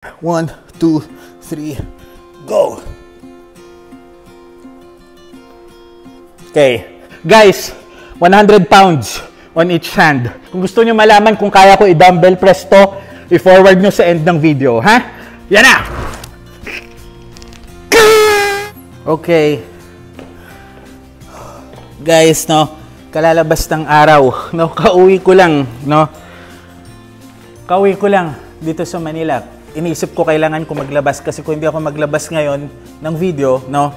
1, 2, 3, go! Okay. Guys, 100 pounds on each hand. Kung gusto nyo malaman kung kaya ko i-dumbbell press to, i-forward nyo sa end ng video, ha? Yan na! Okay. Guys, no, kalalabas ng araw, no, kauwi ko lang dito sa Manila. Iniisip ko kailangan ko maglabas kasi kung hindi ako maglabas ngayon ng video, no,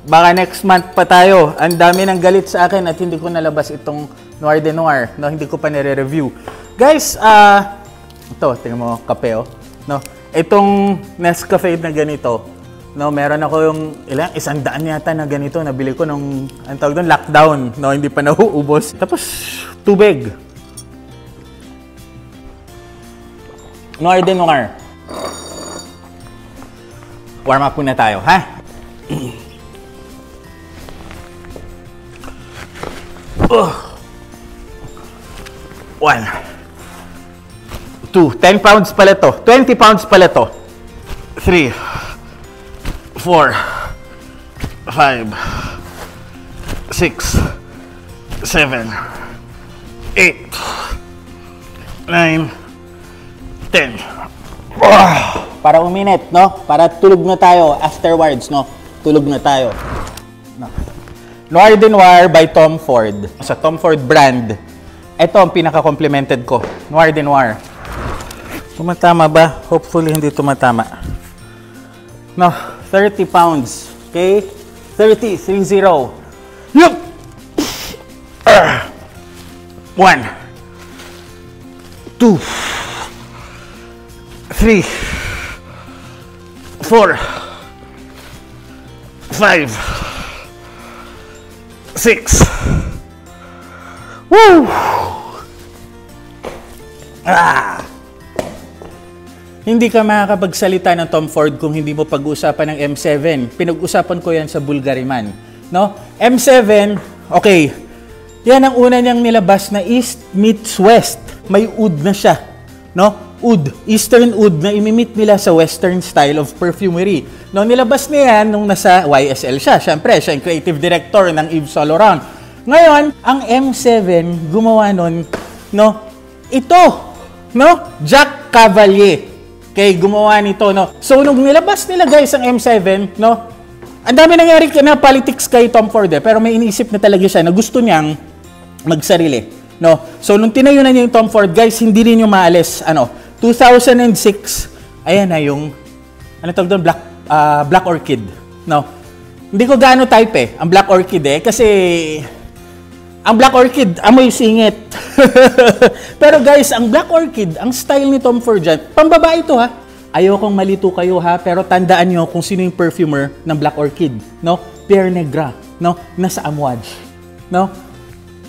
baka next month pa tayo. Ang dami ng galit sa akin at hindi ko nalabas itong Noir de Noir, no, hindi ko pa nire-review. Guys, ito, tingnan mo, kape, oh, no. Itong Nescafe na ganito, no, meron ako yung 100 yata na ganito, nabili ko nung ang tawag doon, lockdown, no, hindi pa nauubos. Tapos tubig. Noir de Noir. Warm up muna tayo, ha? 1, 2, 10 pounds pala to. 20 pounds pala to. 3, 4, 5, 6, 7, 8, 9, 10. Para uminit, no? Para tulog na tayo afterwards, no? Tulog na tayo. No. Noir de Noir by Tom Ford. Sa Tom Ford brand. Ito ang pinaka-complimented ko. Noir de Noir. Tumatama ba? Hopefully hindi tumatama. No, 30 pounds. Okay? 30. Yup! 1, 2, 3, 4, 5, 6. Woo! Hindi ka makakapagsalita ng Tom Ford kung hindi mo pag-uusapan ng M7. Pinag-usapan ko yan sa Bulgariman. No? M7, okay. Yan ang una niyang nilabas na East meets West. May oud na siya. No? Oud. Eastern oud na imimit nila sa Western style of perfumery. No, nilabas niya yan nung nasa YSL siya. Siyempre, siya yung creative director ng Yves Saint Laurent. Ngayon, ang M7 gumawa nun, no? Ito, no? Jack Cavalier. Okay, gumawa nito, no? So, nung nilabas nila, guys, ang M7, no? Ang dami nangyari na politics kay Tom Ford, eh, pero may iniisip na talaga siya na gusto niyang magsarili, no? So, nung tinayo na niya yung Tom Ford, guys, hindi rin yung maalis, 2006, ayan na yung, tawag doon, Black Orchid, no? Hindi ko gaano type, eh, ang Black Orchid, eh, kasi ang Black Orchid, amoy singit. Pero guys, ang Black Orchid, ang style ni Tom Ford dyan, pambabae ito, ha? Ayokong malito kayo, ha? Pero tandaan nyo kung sino yung perfumer ng Black Orchid, no? Pierre Negra, no? Nasa Amouage, no?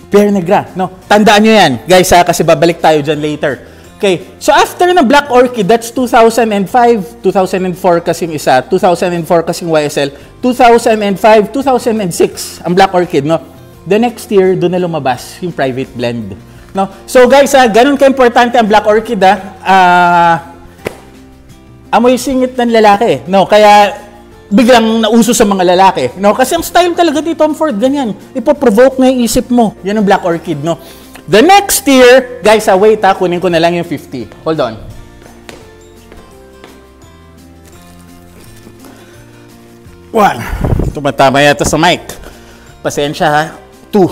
Pierre Negra, no? Tandaan nyo yan, guys, ha? Kasi babalik tayo dyan later. Okay, so after na Black Orchid, that's 2005, 2004 kasing isa, 2004 kasing YSL, 2005, 2006 ang Black Orchid, no? The next year, doon na lumabas yung Private Blend, no? So guys, ganun ka-importante ang Black Orchid, amoy singit ng lalaki, no? Kaya biglang nauso sa mga lalaki, no? Kasi ang style talaga ni Tom Ford, ganyan. Ipoprovoke na yung isip mo. Yan ang Black Orchid, no? The next year, guys, wait, kunin ko na lang yung 50. Hold on. One. Tumatama yata sa mic. Pasensya, ha? 2.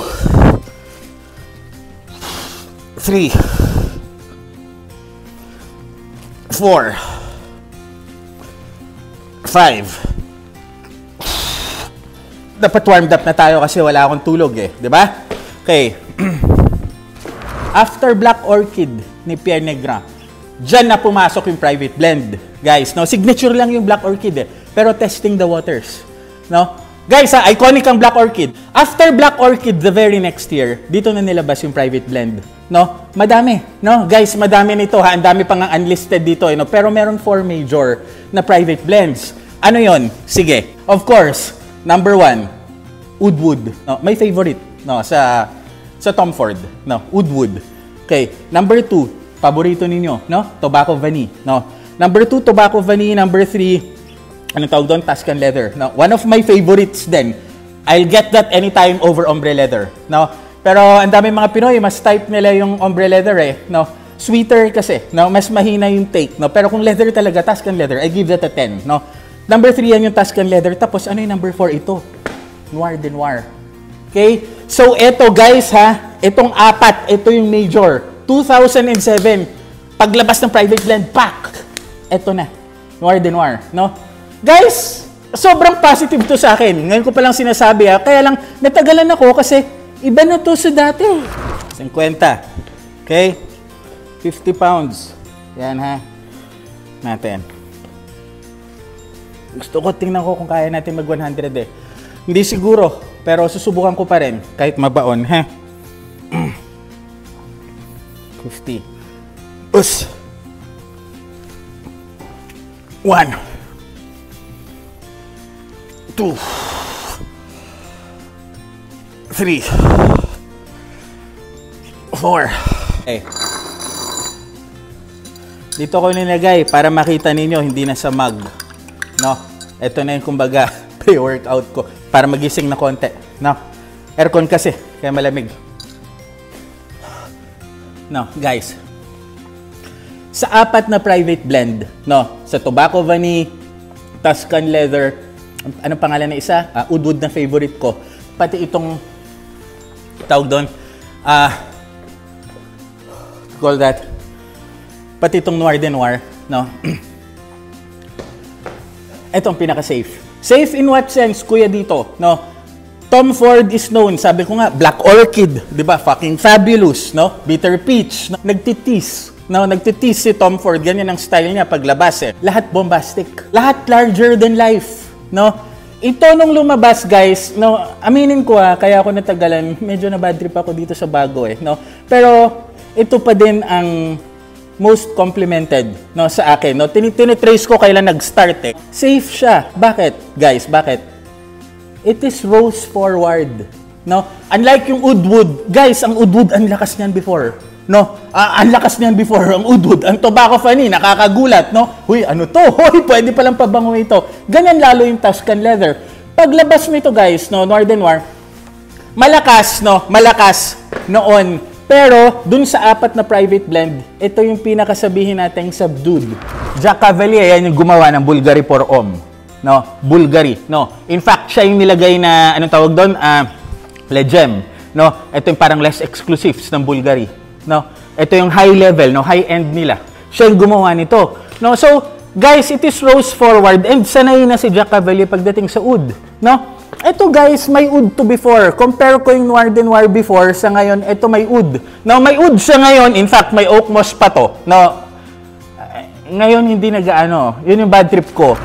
3. 4. 5. Dapat warmed up na tayo kasi wala akong tulog, eh. Diba? Okay. After Black Orchid ni Pierre Negra, dyan na pumasok yung Private Blend. Guys, no? Signature lang yung Black Orchid, eh. Pero testing the waters. No? Guys, iconic ang Black Orchid. After Black Orchid, the very next year, dito na nilabas yung Private Blend. No? Madami. No? Guys, madami nito, ha? Ang dami pang unlisted dito, eh, no? Pero meron 4 major na Private Blends. Ano yon? Sige. Of course, number 1, Oud Wood. No? My favorite, no? Sa Tom Ford, no? Oud Wood. Okay, number 2, paborito ninyo, no? Tobacco Vanille, no? Number 2, Tobacco Vanille. Number 3, anong tawag doon? Tuscan Leather. No? One of my favorites din. I'll get that anytime over Ombre Leather. No? Pero ang dami mga Pinoy, mas type nila yung Ombre Leather eh. No? Sweeter kasi. No? Mas mahina yung take. No? Pero kung leather talaga, Tuscan Leather, I give that a 10. No? Number 3 yan yung Tuscan Leather. Tapos ano yung number 4? Ito. Noir de Noir. Okay? So, eto guys ha. Itong apat. Ito yung major. 2007. Paglabas ng private blend, pack! Eto na. Noir de Noir. No? Guys, sobrang positive to sa akin. Ngayon ko palang sinasabi ha. Kaya lang, natagalan ako kasi iba na to sa dati. 50. Okay? 50 pounds. Yan ha. Natin. Gusto ko, tingnan ko kung kaya natin mag 100 eh. Hindi siguro, pero susubukan ko pa rin. Kahit mabaon, ha? 50. Us. 1. 2. 3. 4. Okay. Dito ko nilagay para makita ninyo, hindi na sa mug. No? Ito na yung kumbaga pre-workout ko para magising na konti. No? Aircon kasi, kaya malamig. No, guys. Sa apat na private blend, no? Sa Tobacco Vanille, Tuscan Leather, anong pangalan na isa? Woodwood na favorite ko. Pati itong tawag doon, call that, pati itong Noir de Noir, no? Ito ang pinaka-safe. Safe in what sense, kuya dito, no? Tom Ford is known, sabi ko nga, Black Orchid, di ba? Fucking fabulous, no? Bitter Peach, no? Nagtitis, no? Nagtitis si Tom Ford, ganyan ang style niya paglabas eh. Lahat bombastic, lahat larger than life, no? Ito nung lumabas, guys, no? Aminin ko kaya ako natagalan, medyo na bad trip ako dito sa bago eh, no? Pero ito pa din ang most complimented, no, sa akin, no. Tinitrace ko kailan nag-start eh. Safe siya. Bakit, guys? Bakit? It is rose forward, no. Unlike yung Woodwood, guys, ang Woodwood ang lakas niyan before, no. Ang lakas niyan before ang Woodwood. Ang Tobacco Vanille nakakagulat, no. Huy, ano to? Hoy, pwede palang pabango ito. Ganyan lalo yung Tuscan Leather. Paglabas nito, guys, no, Noir de Noir, malakas, no, malakas noon. Pero, dun sa apat na private blend, ito yung pinakasabihin nating subdued. Jack Cavalier, yan yung gumawa ng Bulgari for Homme. No? Bulgari. No? In fact, siya yung nilagay na, anong tawag doon? Legem. No? Ito yung parang less exclusives ng Bulgari. No? Ito yung high level, no? High end nila. Siya yung gumawa nito. No? So, guys, it is rose forward and sanay na si Jack Cavalier pagdating sa oud. No? Ito guys, may oud to before. Compare ko yung Noir de Noir before sa ngayon, ito may oud. Now, may oud siya ngayon. In fact, may oak moss pa to. No, ngayon hindi nag-ano. Yun yung bad trip ko.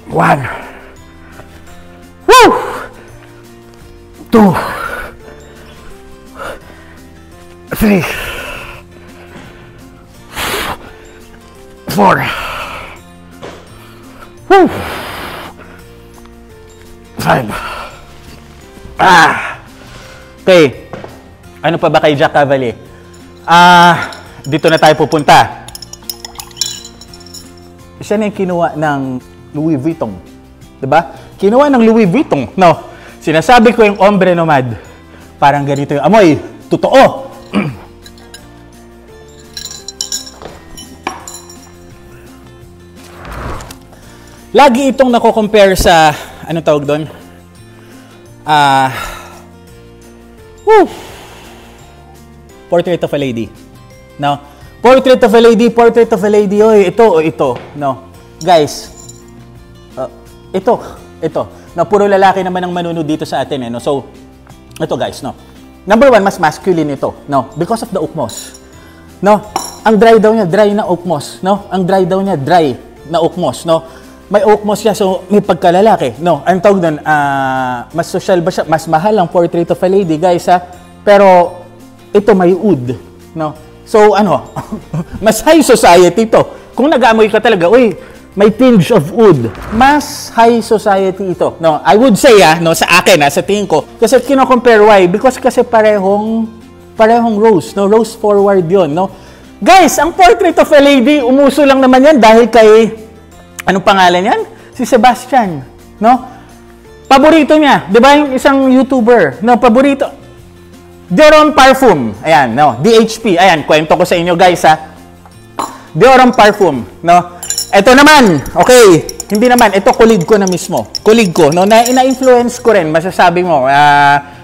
1. Woo! 2. 3. 4. Woo! 5. Okay. Ano pa ba kay Jack Cavalier? Dito na tayo pupunta. Siya na yung kinuha ng Louis Vuitton. Diba? Kinuha ng Louis Vuitton. No. Sinasabi ko yung Ombre Nomad. Parang ganito yung amoy. Totoo. Lagi itong nako-compare sa, ano tawag doon? Portrait of a Lady. No? Portrait of a Lady, Portrait of a Lady. Oy, ito o ito. No? Guys, ito. No, puro lalaki naman ang manunod dito sa atin. Eh, no? So, ito guys. No? Number 1, mas masculine ito. No? Because of the oak moss. No? Ang dry daw niya, dry na oak moss. No? Ang dry daw niya, dry na oak moss. No? May oak moss siya, so may pagkalalaki. No, ang tawag doon, mas social ba siya? Mas mahal ang Portrait of a Lady, guys, ha? Pero, ito may oud. No? So, ano, mas high society ito. Kung nag-aamoy ka talaga, uy, may tinge of oud. Mas high society ito. No, I would say, no, sa akin, sa tingin ko. Kasi kino-compare, why? Because kasi parehong rose, no? Rose forward yon, no? Guys, ang Portrait of a Lady, umuso lang naman yan dahil kay, anong pangalan yan? Si Sebastian, no? Paborito niya, di ba yung isang YouTuber, no? Paborito, Dior Parfum, ayan, no? DHP, ayan, kwento ko sa inyo guys, ha? Dior Parfum, no? Ito naman, okay, hindi naman, ito kulig ko na mismo, kulig ko, no? Na-influence ko rin, masasabi mo,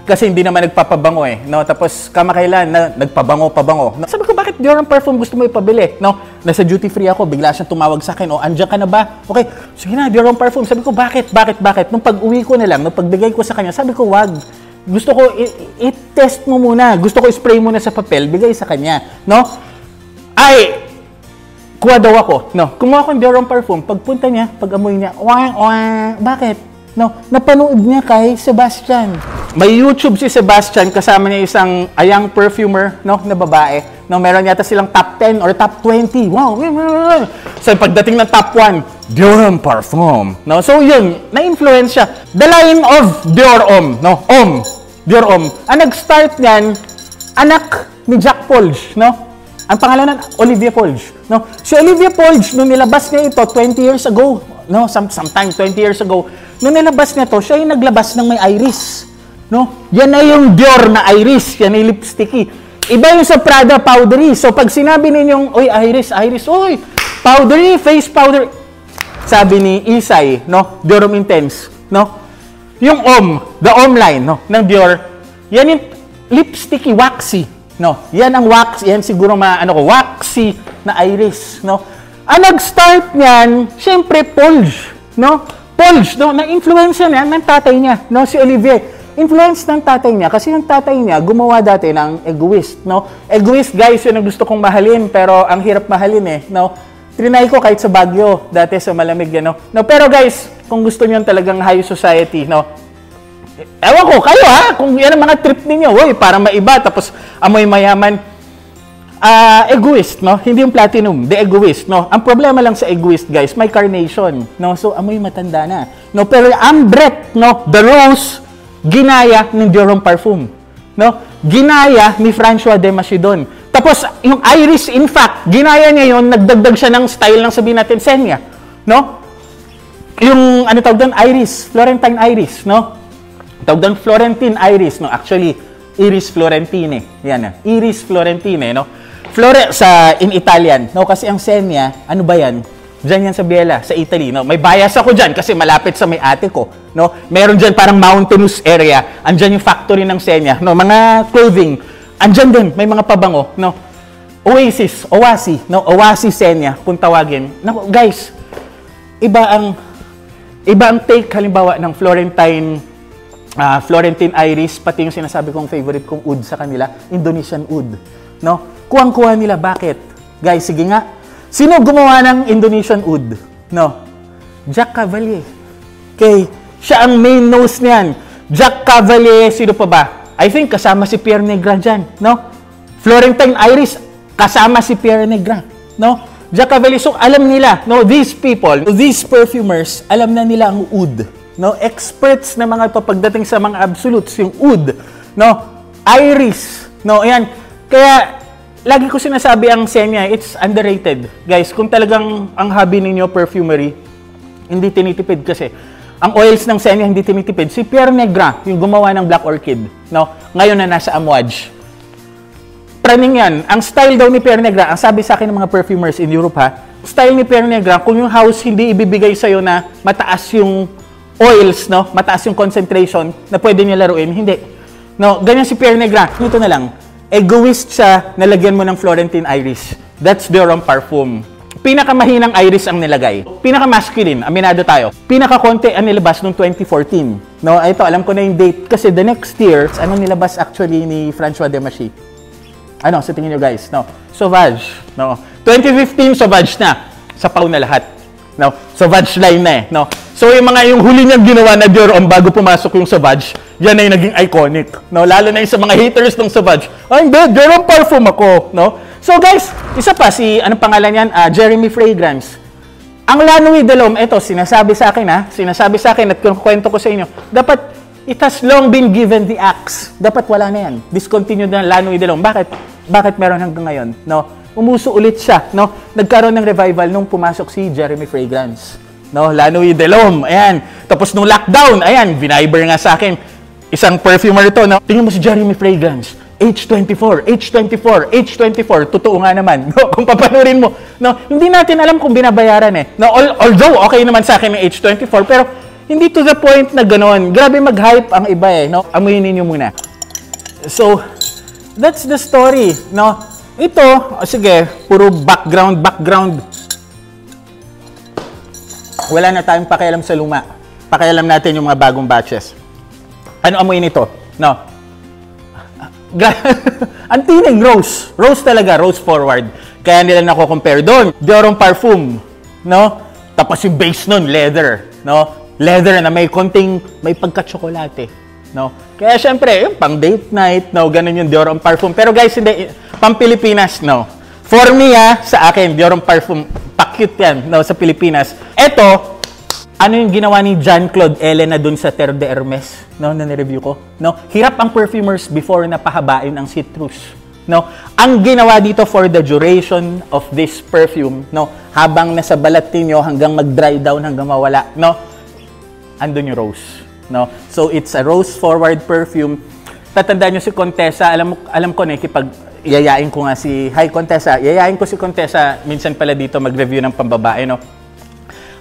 kasi hindi naman nagpapabango eh, no? Tapos kamakailan na nagpabango-pabango. No? Sabi ko, bakit Dior Parfum gusto mo ipabili? No? Nasa duty free ako, bigla siyang tumawag sa akin, "Oh, andyan ka na ba?" Okay, sige na, Dior Parfum. Sabi ko, bakit? Nung pag-uwi ko na lang, nung pagbigay ko sa kanya, sabi ko, wag. Gusto ko i-test mo muna. Gusto ko i-spray muna sa papel, bigay sa kanya, no? Ay, kuha daw ako, no? Kumuha ko ng Dior Parfum, pagpunta niya, pag-amoy niya, bakit? No, napanood niya kay Sebastian. May YouTube si Sebastian, kasama niya isang young perfumer, no, na babae. No, meron yata silang top 10 or top 20. Wow. So pagdating ng top 1, Dior Parfum. No, so yun, na-influence siya. The line of Dior Homme, no, Dior Homme. Ang nag-start niyan, anak ni Jack Polge, no? Ang pangalan ng Olivia Polge, no? Si Olivia Polge, nung nilabas niya ito 20 years ago, no, sometime 20 years ago, nung nilabas niya to, siya yung naglabas ng may iris. No? Yan na yung Dior na iris. Yan yung lipsticky. Iba yung sa Prada powdery. So, pag sinabi ninyong, "Oy, iris, oy, powdery, face powder." Sabi ni Isay, no? Dior Homme Intense, no? Yung the Homme line, no? Ng Dior, yan yung lipsticky, waxy, no? Yan ang wax, yan siguro waxy na iris, no? Ang nag-start niyan, syempre, Polge, no? Polge, no? Na-influence niya ng tatay niya, no? Si Olivier. Influence ng tatay niya kasi yung tatay niya gumawa dati ng Egoist, no? Egoist, guys, yun ang gusto kong mahalin pero ang hirap mahalin eh, no? Trinay ko kahit sa Baguio, dati sa malamig yan, no? No, pero guys, kung gusto niyo talagang high society, no? Ewan ko, kayo ha, kung yan ang mga trip ninyo, oy, para maiba, tapos amoy mayaman, Egoist, no? Hindi yung Platinum, the Egoist, no? Ang problema lang sa Egoist, guys, may carnation, no? So, amoy matanda na, no? Pero Ambret, no? The Rose, ginaya ng Dior Parfum, no? Ginaya ni François de Macedon. Tapos, yung iris, in fact, ginaya niya yun, nagdagdag siya ng style ng sabihin natin, Senya, no? Yung, tawag doon, iris, Florentine iris, no? Tawag doon, Florentine iris, no? Actually, Iris Florentine, yan, Iris Florentine, no? In Italian, no? Kasi ang Senya, ano ba yan? Diyan yan sa Biella, sa Italy, no? May bias ako dyan kasi malapit sa may ate ko, no? Meron dyan parang mountainous area, andyan yung factory ng Senya, no? Mga clothing, andyan din, may mga pabango, no? Oasis, no? Oasis Senya, kung tawagin. No, guys, iba ang take, halimbawa, ng Florentine iris, pati yung sinasabi kong favorite kong oud sa kanila, Indonesian oud, no? Kuwang-kuha nila, bakit? Guys, sige nga, sino gumawa ng Indonesian oud? No? Jack Cavalier. Okay, siya ang main nose niyan. Jack Cavalier, sino pa ba? I think kasama si Pierre Negra dyan, no? Florentine iris, kasama si Pierre Negra, no? Jack Cavalier, so alam nila, no? These people, these perfumers, alam na nila ang oud, no? Experts na mga pagdating sa mga absolutes, yung oud, no? Iris, no? Ayan. Kaya, lagi ko sinasabi ang Senya, it's underrated. Guys, kung talagang ang hobby ninyo perfumery, hindi tinitipid kasi. Ang oils ng Senya hindi tinitipid. Si Pierre Negra, yung gumawa ng Black Orchid, no? Ngayon na nasa Amouage. Praning yan. Ang style daw ni Pierre Negra, ang sabi sa akin ng mga perfumers in Europe ha, style ni Pierre Negra, kung yung house hindi ibibigay sa'yo na mataas yung oils, no? Mataas yung concentration na pwede niya laruin, hindi. No? Ganyan si Pierre Negra. Ito na lang. Egoist siya, nalagyan mo ng Florentine iris. That's Dior Parfum. Pinakamahinang iris ang nilagay. Pinaka-masculine, aminado tayo. Pinaka-konti ang nilabas noong 2014. No, ito, alam ko na yung date. Kasi the next year, anong nilabas actually ni François de Machy? Ano, sa tingin nyo guys? No, Sauvage. No, 2015, Sauvage na. Sapaw na lahat. No, Sauvage line na eh. No, so yung huli niyang ginawa na Dior bago pumasok yung Sauvage, yan ay naging iconic. No, lalo na yung sa mga haters ng Sauvage. Ay, hindi, Dior Parfum ako. No, so guys, isa pa anong pangalan yan? Jeremy Fragrance. Ang La Nuit de l'Homme, ito, sinasabi sa akin at kwento ko sa inyo, dapat, it has long been given the axe. Dapat wala na yan. Discontinued na La Nuit de l'Homme. Bakit meron hanggang ngayon? No? umuso ulit siya, no? Nagkaroon ng revival nung pumasok si Jeremy Fragrance, no? Lanoy Delhomme, ayan. Tapos nung lockdown, ayan, biniber nga sa akin, isang perfumer ito, no? Tingnan mo si Jeremy Fragrance, H24, H24, H24, totoo nga naman, no? Kung papanurin mo, no? Hindi natin alam kung binabayaran eh, no? Although, okay naman sa akin yung H24, pero hindi to the point na gano'n. Grabe mag-hype ang iba eh, no? Amuyin ninyo muna. So, that's the story, no? Ito, sige, puro background. Wala na tayong pakialam sa luma. Pakialam natin yung mga bagong batches. Ano amoy nito? No? Ang tinig, rose. Rose talaga, rose forward. Kaya nila nako-compare doon. Dior Parfum, no? Tapos yung base nun, leather, no? Leather na may pagka-tsokolate, no? Kaya syempre, yung pang date night, no? Ganun yung Dior Parfum. Pero guys, hindi, pang Pilipinas, no? For me, sa akin, Dior Parfum, pa-cute yan, no? Sa Pilipinas. Eto, ano yung ginawa ni Jean-Claude Elena dun sa Terre de Hermes, no, na nireview ko, no? Hirap ang perfumers before na pahabain ang citrus, no? Ang ginawa dito for the duration of this perfume, no, habang nasa balat niyo hanggang mag-dry down, hanggang mawala, no, andun yung rose, no? So it's a rose forward perfume. Tatandaan niyo si Contessa, alam ko na yayain ko nga si Contessa, yayain ko si Contessa minsan pala dito mag-review ng pambabae, no?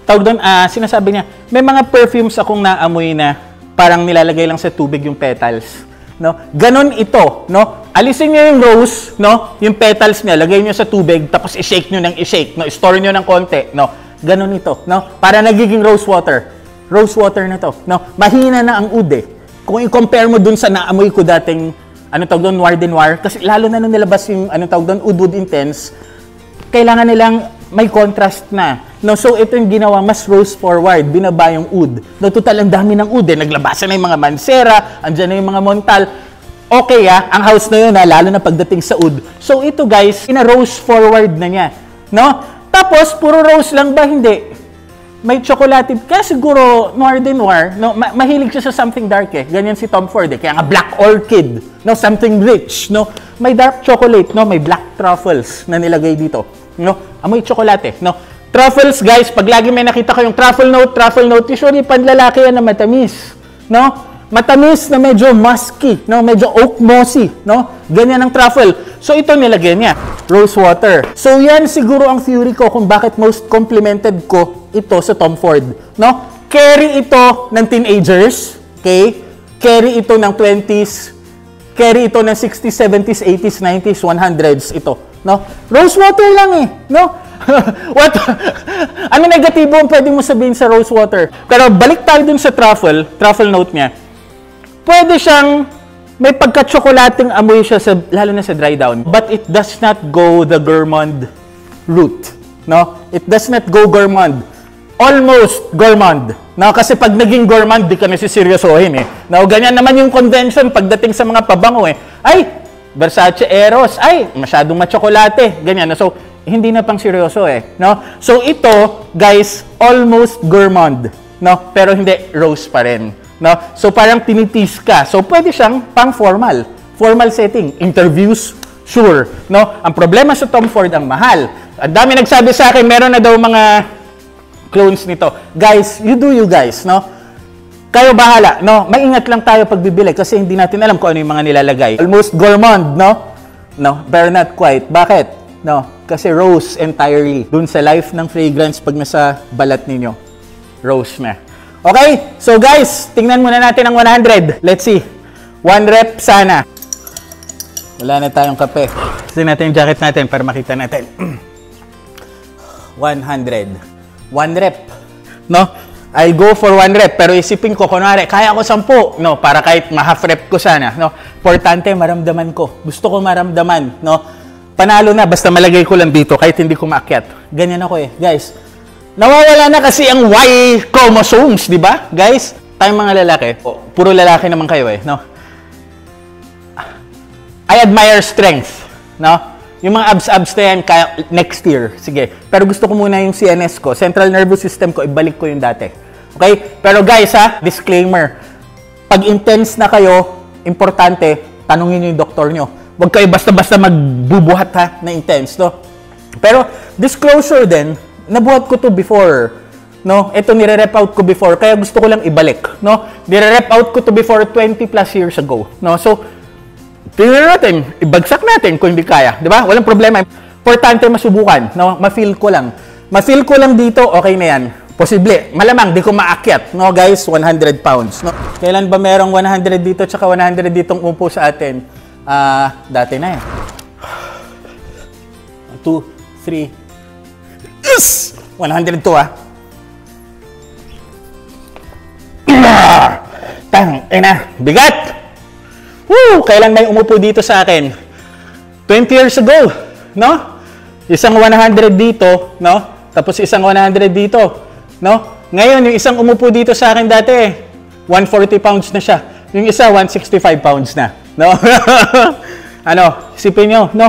Tawag doon, sinasabi niya, may mga perfumes akong naamoy na parang nilalagay lang sa tubig yung petals, no? Ganon ito, no? Alisin niyo yung rose, no? Yung petals niya, lagay niyo sa tubig, tapos i-shake niyo ng i-shake, no? I-store niyo ng konti, no? Ganon ito, no? Para nagiging rose water. Rose water na to, no? Mahina na ang oud eh. Kung i-compare mo dun sa naamoy ko dating, tawag doon, Noir de Noir, kasi lalo na nung nilabas yung, tawag doon, Oud Intense, kailangan nilang may contrast na. No, so ito yung ginawa, mas rose forward, binaba yung oud. No, total ang dami ng oud eh. Naglabasan na yung mga Mancera, andyan na yung mga Montal. Okay ang house na yun lalo na pagdating sa oud. So ito guys, ina-rose forward na niya. No? Tapos, puro rose lang ba? Hindi. May chocolate. Kaya siguro, Noir de Noir, no, mahilig siya sa something dark eh. Ganyan si Tom Ford eh. Kaya nga Black Orchid, no, something rich, no. May dark chocolate, no, may black truffles na nilagay dito. No? Amoy chocolate, no? Truffles, guys, pag lagi may nakita kayong truffle note, usually panlalaki yan na matamis, no? Matamis na medyo musky, no? Medyo oak mossy, no? Ganyan ang truffle. So ito nilagyan niya, rose water. So yan siguro ang theory ko kung bakit most complimented ko ito sa Tom Ford, no? Carry ito ng teenagers, okay? Carry ito ng 20s, carry ito ng 60s, 70s, 80s, 90s, 100s, ito, no? Rose water lang eh, no? What? Ano negatibo ang pwede mo sabihin sa rose water? Pero balik tayo dun sa truffle note niya. Pwede siyang may pagka-tsokolating amoy siya, lalo na sa dry down. But it does not go the gourmand route, no? It does not go gourmand. Almost gourmand. No, kasi pag naging gourmand, di ka nasiseryosohin eh. No, ganyan naman yung convention pagdating sa mga pabango eh. Ay, Versace Eros. Ay, masyadong matsokolate. Ganyan. So, hindi na pang seryoso eh. No? So, ito, guys, almost gourmand. No? Pero hindi, rose pa rin. No? So, parang tinitis ka. So, pwede siyang pang formal. Formal setting. Interviews, sure. No? Ang problema sa Tom Ford, ang mahal. Ang dami nagsabi sa akin, meron na daw mga clones nito. Guys, you do you guys, no? Kayo bahala, no? Maingat lang tayo pag bibili kasi hindi natin alam kung ano yung mga nilalagay. Almost gourmand, no? No, but not quite. Bakit? No, kasi rose entirely. Dun sa life ng fragrance pag nasa balat ninyo. Rose na. Okay? So guys, tingnan muna natin ang 100. Let's see. 1 rep sana. Wala na tayong kape. Tingnan natin yung jacket natin para makita natin. 100. 1 rep. No? I go for 1 rep. Pero isipin ko, kunwari, kaya ko 10. No? Para kahit ma-half rep ko sana. No? Importante, maramdaman ko. Gusto ko maramdaman. No? Panalo na, basta malagay ko lang dito kahit hindi ko maakyat. Ganyan ako eh. Guys, nawawala na kasi ang Y chromosomes, di ba? Guys, tayong mga lalaki, puro lalaki naman kayo eh, no? I admire strength, no? Yung mga abs na yan, kaya next year, sige. Pero gusto ko muna yung CNS ko, Central Nervous System ko, ibalik ko yung dati. Okay? Pero guys, disclaimer. Pag intense na kayo, importante, tanungin nyo yung doktor nyo. Huwag kayo basta-basta magbubuhat ha, na intense, no? Pero, disclosure din, nabuhat ko to before, no? Ito nire-rep out ko before, kaya gusto ko lang ibalik, no? Nire-rep out ko to before 20 plus years ago, no? So, tingnan natin, ibagsak natin kung hindi kaya, di ba? Walang problema. Importante masubukan, no? Ma-feel ko lang. Ma-feel ko lang dito, okay na yan. Posible. Malamang, di ko maakyat, no guys? 100 pounds, no? Kailan ba merong 100 dito tsaka 100 ditong upo sa atin? Dati na eh. 2, 3. Yes! 102 Tang, bigat! Woo! Kailan may umupo dito sa akin? 20 years ago, no? Isang 100 dito, no? Tapos isang 100 dito, no? Ngayon, yung isang umupo dito sa akin dati, 140 pounds na siya. Yung isa, 165 pounds na, no? Ano, isipin nyo, no?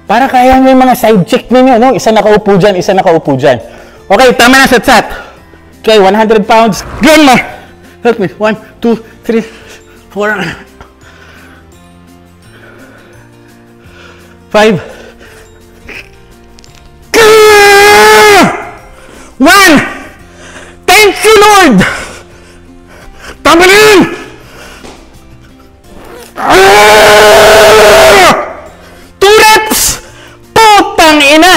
Para kaya nyo yung mga side check ninyo, no? Isa nakaupo dyan, isa nakaupo dyan. Okay, tama na, sat-sat. Okay, 100 pounds. Grandma! Help me. 1, 2, 3, 4, 5. 1! Thank you, Lord! Tama na yun! 2 reps! Putang ina!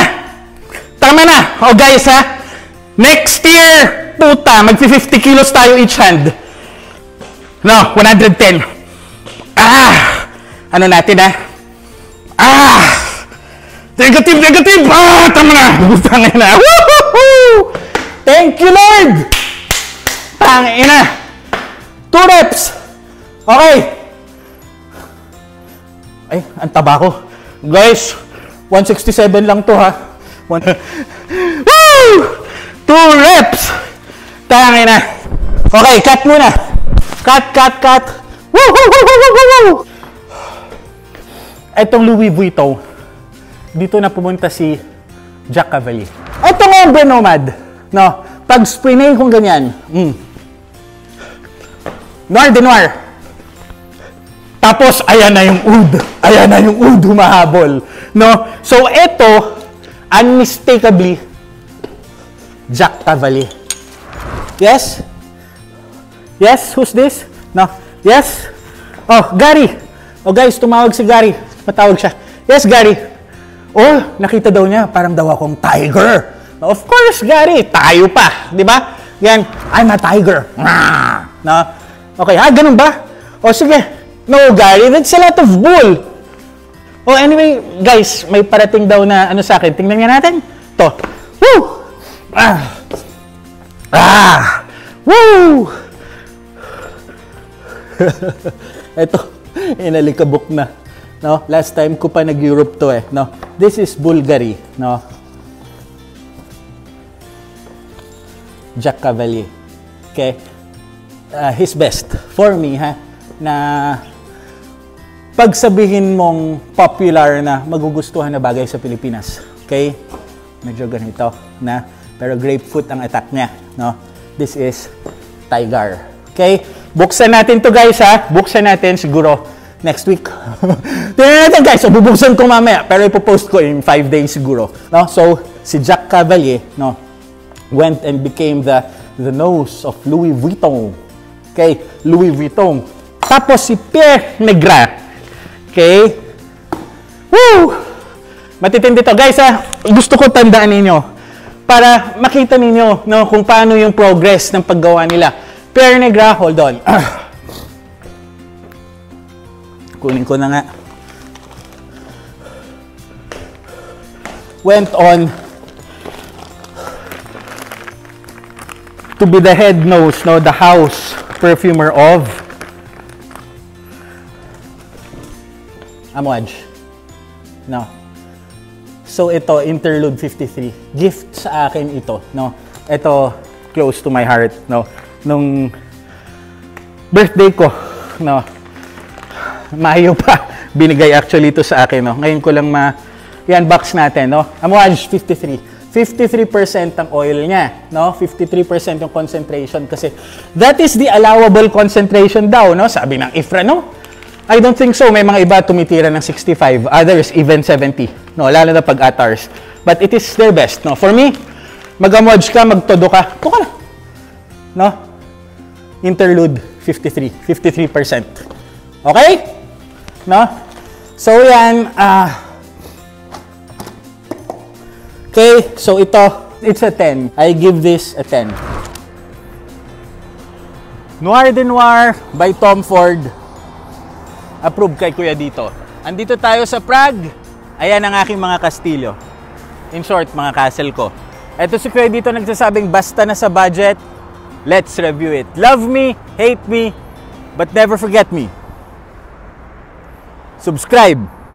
Tama na! O guys ha, next year, puta, mag-50 kilos tayo each hand. No, 110. Ano natin ha? Negative! Tama na! Putang ina! Woohoo! Thank you, Lord! Tangina! 2 reps! Okay. Ay, ang taba ko. Guys, 167 lang to ha. Woo! 2 reps! Tangina! Okay, cut muna. Cut! Woo! Itong Louis Vuitton, dito na pumunta si Jack Cavalier. Itong Ombre Nomad, no? Pag spinay kong ganyan, noir de noir. Tapos, ayan na yung oud humahabol, no? So, ito, unmistakably, Jack Cavalier. Yes? Yes? Who's this? No? Yes? Oh, Gary. Oh, guys, tumawag si Gary. Matawag siya. Yes, Gary. Oh, nakita daw niya, parang daw akong tiger. Of course, Gary, tayo pa, di ba? Yan, I'm a tiger. No? Okay, ganun ba? O sige, no, Gary, that's a lot of bull. Oh, anyway, guys, may parating daw na ano sa akin. Tingnan nga natin. To. Woo! Woo! Ito, inalikabok na. No, last time ko pa nag-Europe to eh, no. This is Bulgari, no. Jack Cavalier. Okay? His best for me ha na pagsabihin mong popular na magugustuhan na bagay sa Pilipinas. Okay? Medyo ganito na pero grapefruit ang attack niya, no. This is Tiger. Okay? Buksan natin to guys ha. Buksan natin siguro next week. Tingnan natin guys, so bubuksan ko mamaya, pero ipopost ko in 5 days siguro. No? So, si Jack Cavalier, no, went and became the nose of Louis Vuitton. Okay? Louis Vuitton. Tapos si Pierre Negra. Okay? Woo! Matitindi to. Guys, gusto ko tandaan ninyo para makita ninyo, no, kung paano yung progress ng paggawa nila. Pierre Negra, hold on. Kunin ko na nga. Went on to be the head nose, no, the house perfumer of Amouage. No. So ito, Interlude 53. Gift sa akin ito, no. Ito close to my heart, no. Nung birthday ko, no. Mayo pa. Binigay actually ito sa akin, no. Ngayon ko lang i-unbox natin, no. Amouage 53. 53% ang oil niya, no? 53% yung concentration kasi that is the allowable concentration daw, no? Sabi ng IFRA, no? I don't think so. May mga iba tumitira ng 65, others even 70. No, lalo na pag ATARs. But it is their best, no. For me, mag-amwaj ka, magtodo ka, ito ka na. No? Interlude 53%. Okay? No? So yan, okay, so ito, it's a 10. I give this a 10. Noir de Noir by Tom Ford. Approved kay Kuya dito. Andito tayo sa Prague. Ayan ang aking mga kastilyo. In short, mga castle ko. Ito si Kuya dito nagsasabing basta na sa budget, let's review it. Love me, hate me, but never forget me. Subscribe.